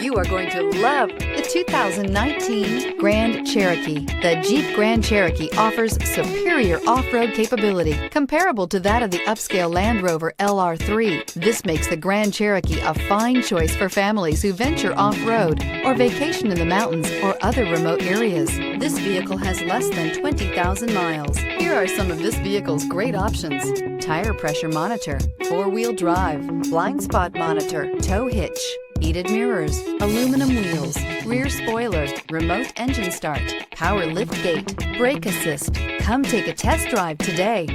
You are going to love the 2019 Grand Cherokee. The Jeep Grand Cherokee offers superior off-road capability comparable to that of the upscale Land Rover LR3. This makes the Grand Cherokee a fine choice for families who venture off-road or vacation in the mountains or other remote areas. This vehicle has less than 20,000 miles. Here are some of this vehicle's great options: tire pressure monitor, four-wheel drive, blind spot monitor, tow hitch, heated mirrors, aluminum wheels, rear spoiler, remote engine start, power lift gate, brake assist. Come take a test drive today.